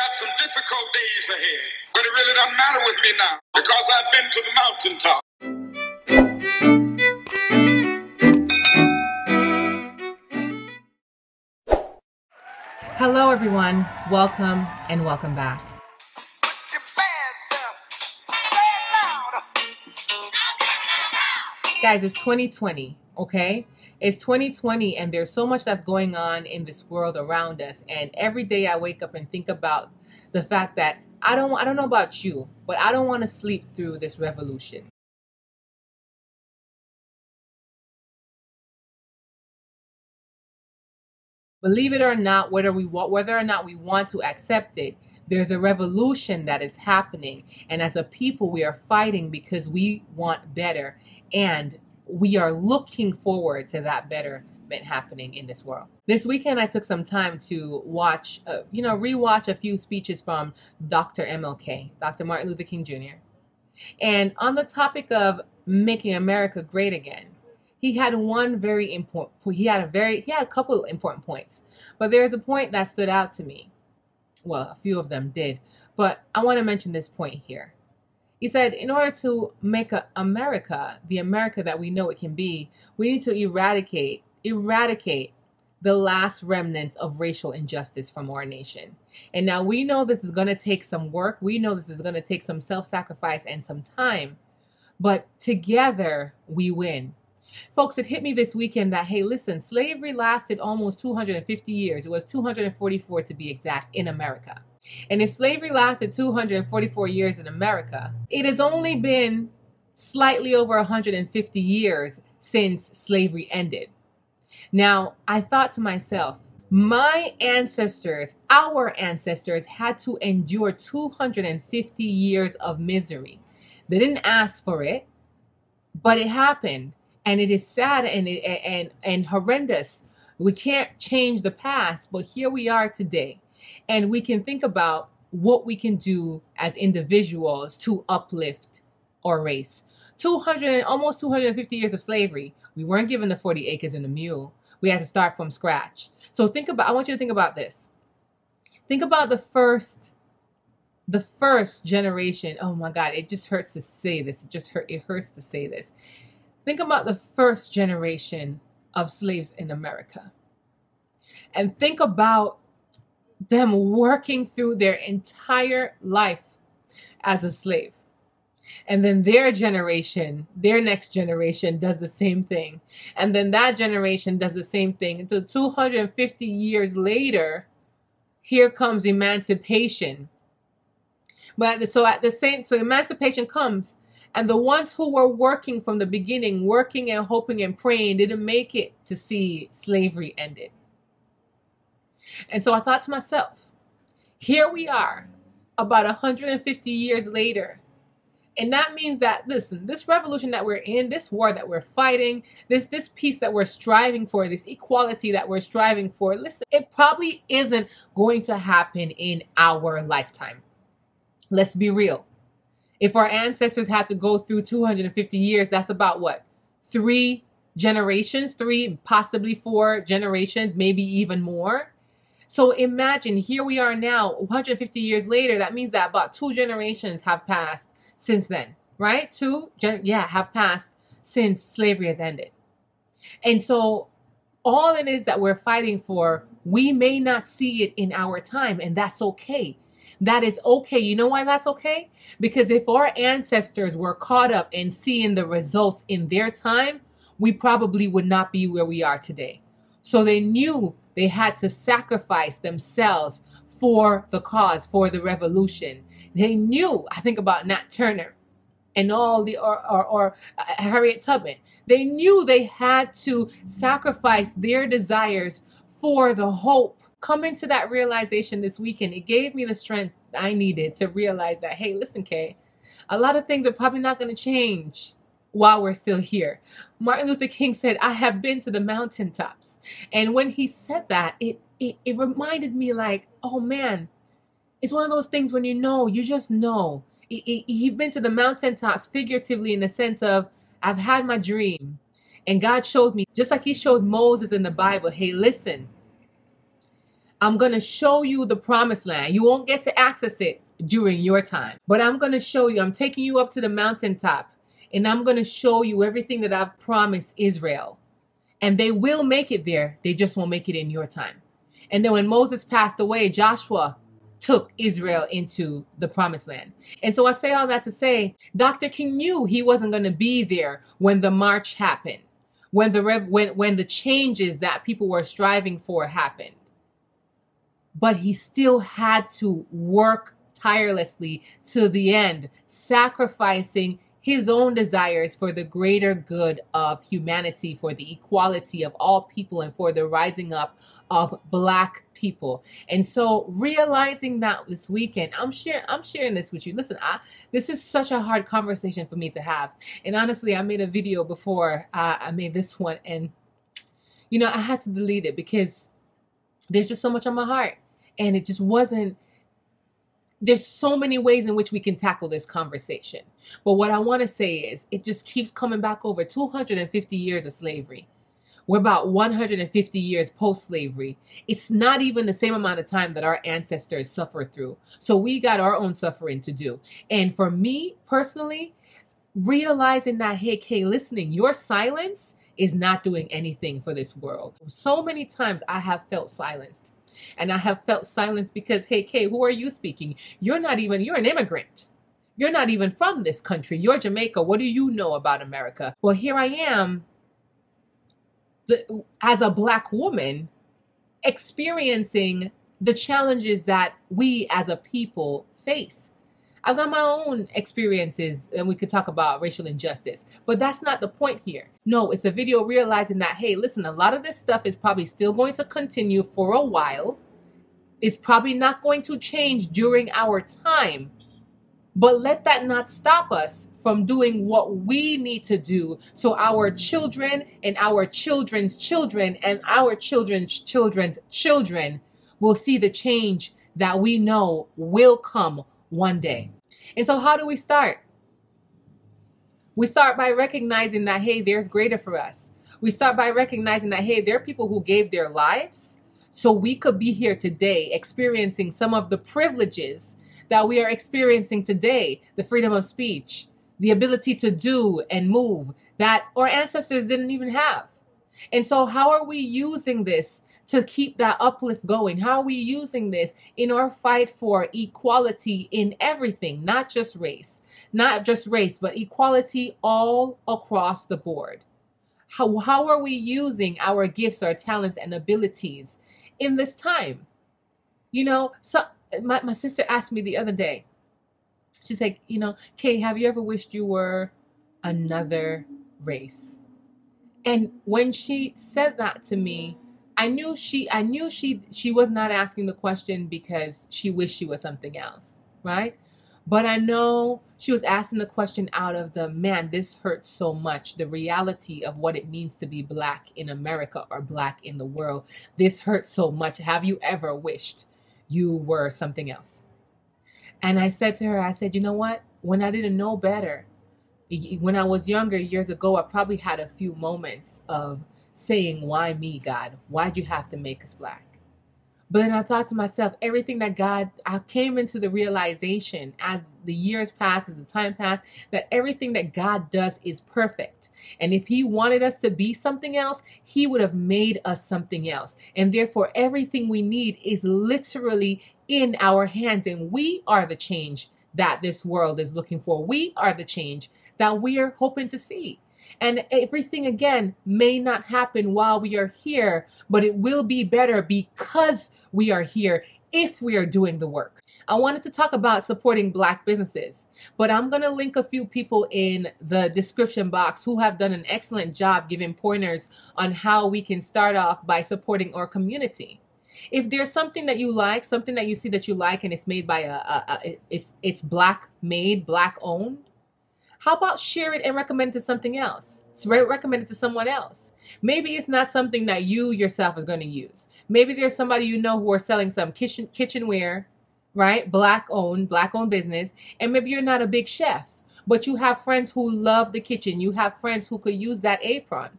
got some difficult days ahead, but it really doesn't matter with me now because I've been to the mountaintop. Hello everyone, welcome and welcome back. Guys, it's 2020, okay? It's 2020 and there's so much that's going on in this world around us, and every day I wake up and think about the fact that I don't know about you, but I don't want to sleep through this revolution. Believe it or not, whether or not we want to accept it, there's a revolution that is happening, and as a people we are fighting because we want better, and we are looking forward to that betterment happening in this world. This weekend I took some time to watch, rewatch a few speeches from Dr. MLK, Dr. Martin Luther King Jr. And on the topic of making America great again, he had a couple of important points, but there's a point that stood out to me. Well, a few of them did, but I want to mention this point here. He said, in order to make America the America that we know it can be, we need to eradicate the last remnants of racial injustice from our nation. And now we know this is going to take some work. We know this is going to take some self-sacrifice and some time, but together we win. Folks, it hit me this weekend that, hey, listen, slavery lasted almost 250 years. It was 244 to be exact in America. And if slavery lasted 244 years in America, it has only been slightly over 150 years since slavery ended. Now, I thought to myself, my ancestors, our ancestors had to endure 250 years of misery. They didn't ask for it, but it happened. And it is sad and horrendous. We can't change the past, but here we are today. And we can think about what we can do as individuals to uplift our race. Almost 250 years of slavery. We weren't given the 40 acres and a mule. We had to start from scratch. So I want you to think about this. Think about the first generation. Oh my God, it just hurts to say this. It hurts to say this. Think about the first generation of slaves in America. And think about them working through their entire life as a slave. And then their next generation does the same thing. And then that generation does the same thing. Until 250 years later, here comes emancipation. So emancipation comes. And the ones who were working from the beginning, working and hoping and praying, didn't make it to see slavery ended. And so I thought to myself, here we are, about 150 years later. And that means that, listen, this revolution that we're in, this war that we're fighting, this peace that we're striving for, this equality that we're striving for, listen, it probably isn't going to happen in our lifetime. Let's be real. If our ancestors had to go through 250 years, that's about what? 3 generations, 3, possibly 4 generations, maybe even more. So imagine, here we are now, 150 years later. That means that about 2 generations have passed since then, right? Have passed since slavery has ended. And so all it is that we're fighting for, we may not see it in our time, and that's okay. That is okay. You know why that's okay? Because if our ancestors were caught up in seeing the results in their time, we probably would not be where we are today. So they knew they had to sacrifice themselves for the cause, for the revolution. They knew, I think about Nat Turner and or Harriet Tubman. They knew they had to sacrifice their desires for the hope. Coming to that realization this weekend, it gave me the strength I needed to realize that, hey, listen, Kay, a lot of things are probably not going to change while we're still here. Martin Luther King said, I have been to the mountaintops. And when he said that, it reminded me like, oh man, it's one of those things when you just know. You've been to the mountaintops figuratively in the sense of, I've had my dream. And God showed me, just like he showed Moses in the Bible, hey, listen, I'm going to show you the promised land. You won't get to access it during your time, but I'm going to show you. I'm taking you up to the mountaintop, and I'm going to show you everything that I've promised Israel. And they will make it there. They just won't make it in your time. And then when Moses passed away, Joshua took Israel into the promised land. And so I say all that to say, Dr. King knew he wasn't going to be there when the march happened, when the changes that people were striving for happened. But he still had to work tirelessly to the end, sacrificing his own desires for the greater good of humanity, for the equality of all people, and for the rising up of Black people. And so realizing that this weekend, I'm sharing this with you. Listen, this is such a hard conversation for me to have. And honestly, I made a video before I made this one, and you know, I had to delete it because there's just so much on my heart, and it just wasn't. There's so many ways in which we can tackle this conversation. But what I want to say is it just keeps coming back over 250 years of slavery. We're about 150 years post-slavery. It's not even the same amount of time that our ancestors suffered through. So we got our own suffering to do. And for me personally, realizing that, hey, Kay, listening, your silence is not doing anything for this world. So many times I have felt silenced. And I have felt silence because, hey, Kay, who are you speaking? You're an immigrant. You're not even from this country. You're Jamaica. What do you know about America? Well, here I am as a Black woman experiencing the challenges that we as a people face. I've got my own experiences, and we could talk about racial injustice, but that's not the point here. No, it's a video realizing that, hey, listen, a lot of this stuff is probably still going to continue for a while. It's probably not going to change during our time, but let that not stop us from doing what we need to do so our children and our children's children and our children's children's children will see the change that we know will come one day. And so how do we start? We start by recognizing that, hey, there's greater for us. We start by recognizing that, hey, there are people who gave their lives so we could be here today experiencing some of the privileges that we are experiencing today, the freedom of speech, the ability to do and move that our ancestors didn't even have. And so how are we using this to keep that uplift going? How are we using this in our fight for equality in everything, not just race, but equality all across the board? How are we using our gifts, our talents, and abilities in this time? You know, so my sister asked me the other day, she's like, you know, Kay, have you ever wished you were another race? And when she said that to me, I knew she was not asking the question because she wished she was something else, right? But I know she was asking the question out of the, man, this hurts so much. The reality of what it means to be Black in America or Black in the world. This hurts so much. Have you ever wished you were something else? And I said to her, I said, you know what? When I didn't know better, when I was younger years ago, I probably had a few moments of saying, why me, God? Why'd you have to make us Black? But then I thought to myself, everything that I came into the realization as the years passed, as the time passed, that everything that God does is perfect. And if he wanted us to be something else, he would have made us something else. And therefore, everything we need is literally in our hands. And we are the change that this world is looking for. We are the change that we are hoping to see. And everything, again, may not happen while we are here, but it will be better because we are here if we are doing the work. I wanted to talk about supporting Black businesses, but I'm going to link a few people in the description box who have done an excellent job giving pointers on how we can start off by supporting our community. If there's something that you like, something that you see that you like, and it's made by it's Black made, Black owned, how about share it and recommend it to something else? Recommend it to someone else. Maybe it's not something that you yourself is going to use. Maybe there's somebody you know who are selling some kitchenware, right? Black owned business. And maybe you're not a big chef, but you have friends who love the kitchen. You have friends who could use that apron.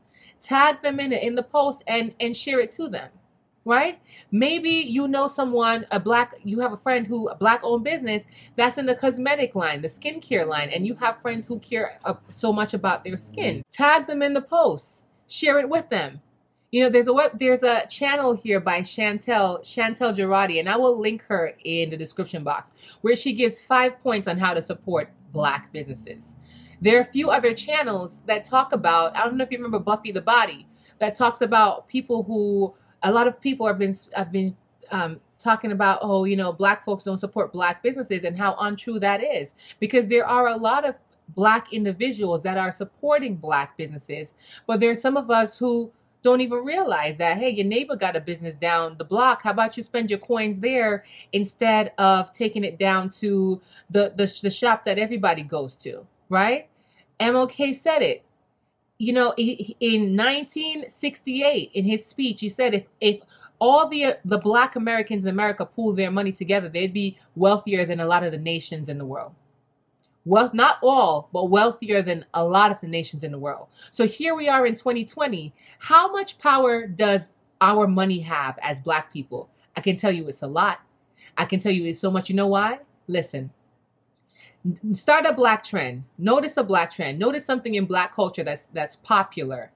Tag them in the post and share it to them. right? Maybe you know someone, you have a friend who, a black owned business that's in the cosmetic line, the skincare line, and you have friends who care so much about their skin. Tag them in the post, share it with them. You know, there's a channel here by Chantel Girardi, and I will link her in the description box, where she gives 5 points on how to support black businesses. There are a few other channels that talk about, I don't know if you remember Buffy the Body, that talks about people who, a lot of people have been talking about, oh, you know, black folks don't support black businesses, and how untrue that is, because there are a lot of black individuals that are supporting black businesses, but there's some of us who don't even realize that, hey, your neighbor got a business down the block. How about you spend your coins there instead of taking it down to the shop that everybody goes to, right? MLK said it. You know, in 1968, in his speech, he said if all the black Americans in America pooled their money together, they'd be wealthier than a lot of the nations in the world. Well, not all, but wealthier than a lot of the nations in the world. So here we are in 2020. How much power does our money have as black people? I can tell you it's a lot. I can tell you it's so much. You know why? Listen. Start a black trend. Notice a black trend. Notice something in black culture that's popular.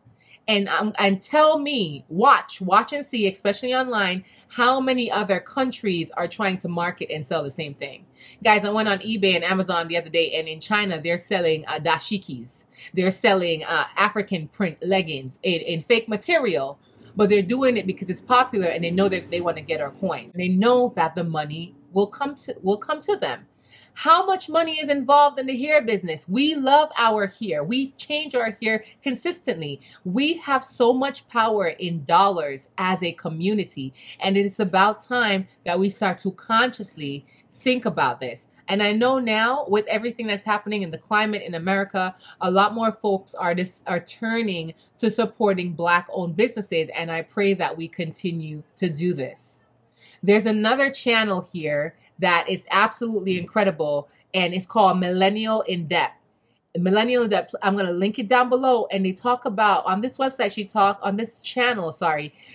And tell me, watch and see, especially online, how many other countries are trying to market and sell the same thing. Guys, I went on eBay and Amazon the other day, and in China, they're selling dashikis. They're selling African print leggings in fake material, but they're doing it because it's popular, and they know that they want to get our coin. They know that the money will come to them. How much money is involved in the hair business? We love our hair. We change our hair consistently. We have so much power in dollars as a community. And it's about time that we start to consciously think about this. And I know now, with everything that's happening in the climate in America, a lot more folks are turning to supporting black-owned businesses. And I pray that we continue to do this. There's another channel here that is absolutely incredible, and it's called Millennial in Depth. Millennial in Depth, I'm going to link it down below, and they talk about, on this website, on this channel,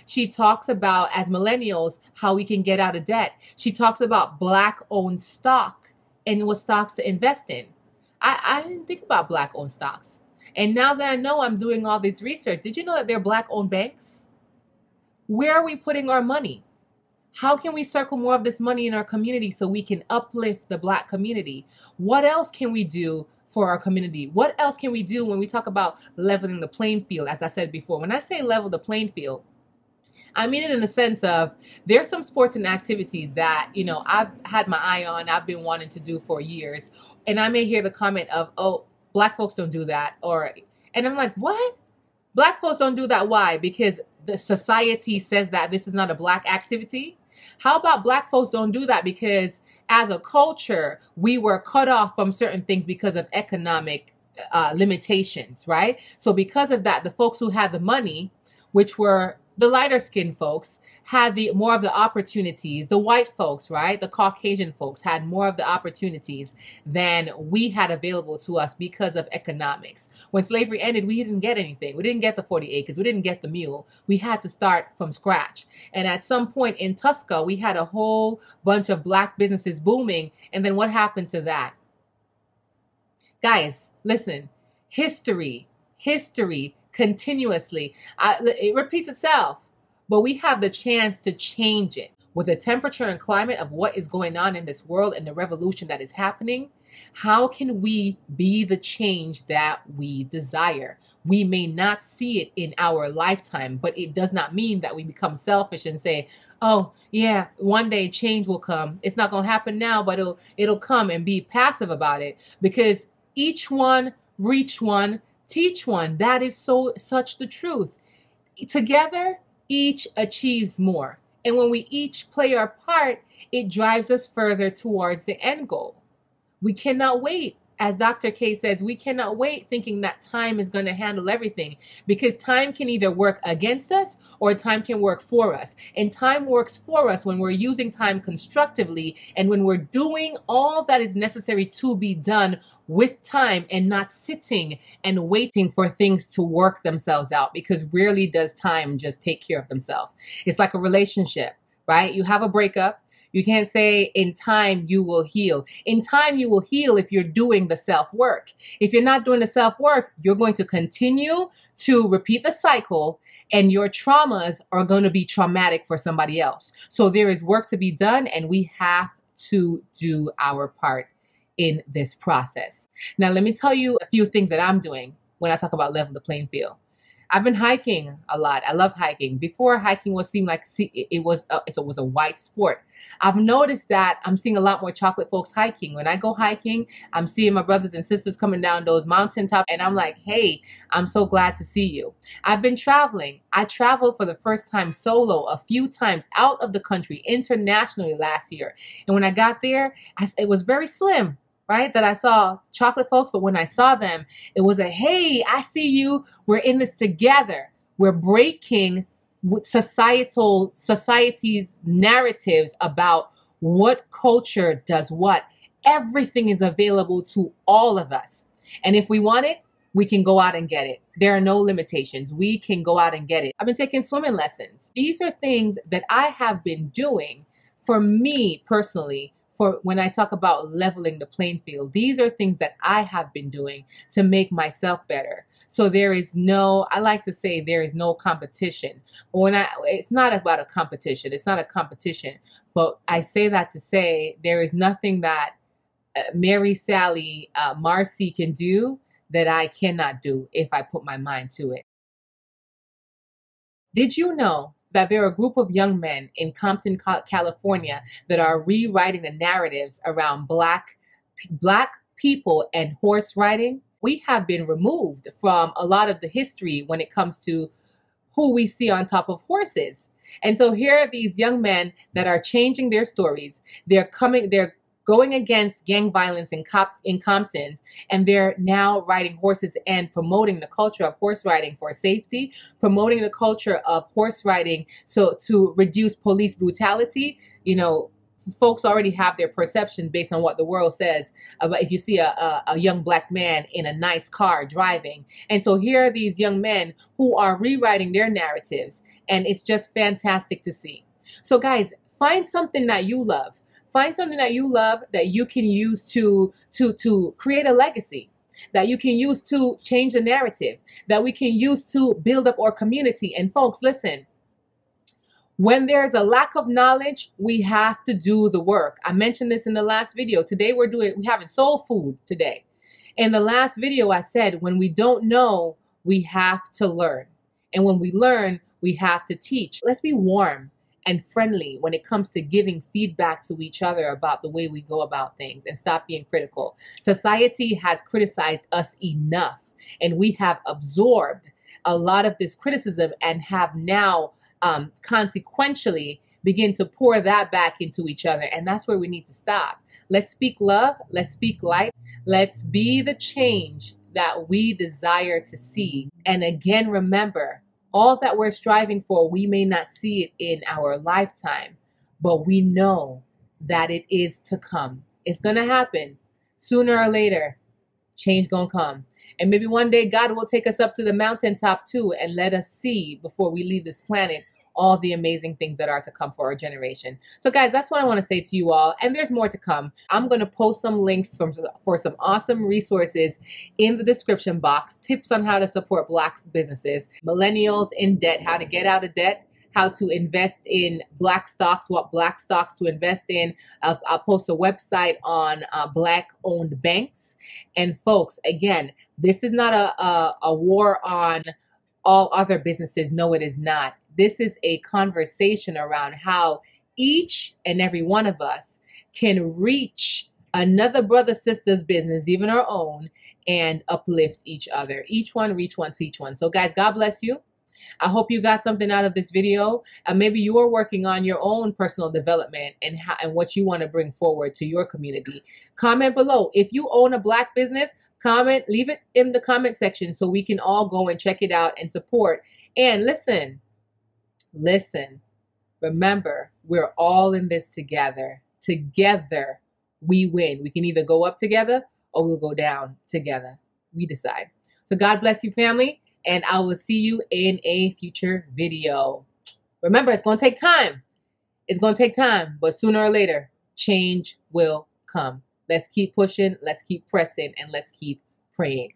she talks about, as millennials, how we can get out of debt. She talks about black-owned stock and what stocks to invest in. I didn't think about black-owned stocks. And now that I know, I'm doing all this research. Did you know that they're black-owned banks? Where are we putting our money? How can we circle more of this money in our community so we can uplift the black community? What else can we do for our community? What else can we do when we talk about leveling the playing field? As I said before, when I say level the playing field, I mean it in the sense of there's some sports and activities that, you know, I've had my eye on, I've been wanting to do for years. And I may hear the comment of, oh, black folks don't do that. And I'm like, what? Black folks don't do that. Why? Because the society says that this is not a black activity. How about black folks don't do that because as a culture, we were cut off from certain things because of economic limitations, right? So because of that, the folks who had the money, which were the lighter skinned folks, had more of the opportunities. The white folks, right? The Caucasian folks had more of the opportunities than we had available to us because of economics. When slavery ended, we didn't get anything. We didn't get the 40 acres. We didn't get the mule. We had to start from scratch. And at some point in Tuska, we had a whole bunch of black businesses booming. And then what happened to that? Guys, listen, history continuously, it repeats itself. But we have the chance to change it. With the temperature and climate of what is going on in this world and the revolution that is happening, how can we be the change that we desire? We may not see it in our lifetime, but it does not mean that we become selfish and say, oh, yeah, one day change will come. It's not going to happen now, but it'll come, and be passive about it. Because each one, reach one, teach one. That is such the truth. Together, each achieves more. And when we each play our part, it drives us further towards the end goal. We cannot wait as Dr. K says, we cannot wait thinking that time is going to handle everything, because time can either work against us or time can work for us. And time works for us when we're using time constructively and when we're doing all that is necessary to be done with time and not sitting and waiting for things to work themselves out, because rarely does time just take care of themselves. It's like a relationship, right? You have a breakup. You can't say in time you will heal. In time you will heal if you're doing the self-work. If you're not doing the self-work, you're going to continue to repeat the cycle, and your traumas are going to be traumatic for somebody else. So there is work to be done, and we have to do our part in this process. Now, let me tell you a few things that I'm doing when I talk about level the playing field. I've been hiking a lot. I love hiking. Before, hiking seemed like it was a white sport. I've noticed that I'm seeing a lot more chocolate folks hiking. When I go hiking, I'm seeing my brothers and sisters coming down those mountaintops, and I'm like, hey, I'm so glad to see you. I've been traveling. I traveled for the first time solo a few times out of the country, internationally last year. And when I got there, it was very slim, right, that I saw chocolate folks. But when I saw them, it was a, hey, I see you. We're in this together. We're breaking with society's narratives about what culture does what. Everything is available to all of us. And if we want it, we can go out and get it. There are no limitations. We can go out and get it. I've been taking swimming lessons. These are things that I have been doing for me personally. For when I talk about leveling the playing field, these are things that I have been doing to make myself better. So there is no, I like to say there is no competition. It's not about a competition. It's not a competition. But I say that to say there is nothing that Mary, Sally, Marcy can do that I cannot do if I put my mind to it. Did you know that there are a group of young men in Compton, California that are rewriting the narratives around black people and horse riding? We have been removed from a lot of the history when it comes to who we see on top of horses. And so here are these young men that are changing their stories. They're going against gang violence in Compton, and they're now riding horses and promoting the culture of horse riding for safety, promoting the culture of horse riding so to reduce police brutality. You know, folks already have their perception based on what the world says about if you see a young black man in a nice car driving. And so here are these young men who are rewriting their narratives, and it's just fantastic to see. So guys, find something that you love. Find something that you love that you can use to create a legacy, that you can use to change the narrative, that we can use to build up our community. And folks, listen, when there's a lack of knowledge, we have to do the work. I mentioned this in the last video. Today we're having soul food today. In the last video, I said, when we don't know, we have to learn. And when we learn, we have to teach. Let's be warm and friendly when it comes to giving feedback to each other about the way we go about things, and stop being critical. Society has criticized us enough, and we have absorbed a lot of this criticism and have now consequentially begin to pour that back into each other. And that's where we need to stop. Let's speak love. Let's speak light. Let's be the change that we desire to see. And again, remember, all that we're striving for, we may not see it in our lifetime, but we know that it is to come. It's going to happen sooner or later. Change going to come. And maybe one day God will take us up to the mountaintop too and let us see before we leave this planet all the amazing things that are to come for our generation. So guys, that's what I want to say to you all. And there's more to come. I'm going to post some links for some awesome resources in the description box. Tips on how to support Black businesses, millennials in debt, how to get out of debt, how to invest in Black stocks, what Black stocks to invest in. I'll post a website on Black-owned banks. And folks, again, this is not a war on all other businesses. No, it is not. This is a conversation around how each and every one of us can reach another brother, sister's business, even our own, and uplift each other. Each one, reach one to each one. So guys, God bless you. I hope you got something out of this video. Maybe you're working on your own personal development and what you want to bring forward to your community. Comment below. If you own a Black business, comment, leave it in the comment section so we can all go and check it out and support. And listen, remember, we're all in this together. Together, we win. We can either go up together or we'll go down together. We decide. So God bless you, family, and I will see you in a future video. Remember, it's going to take time. It's going to take time, but sooner or later, change will come. Let's keep pushing, let's keep pressing, and let's keep praying.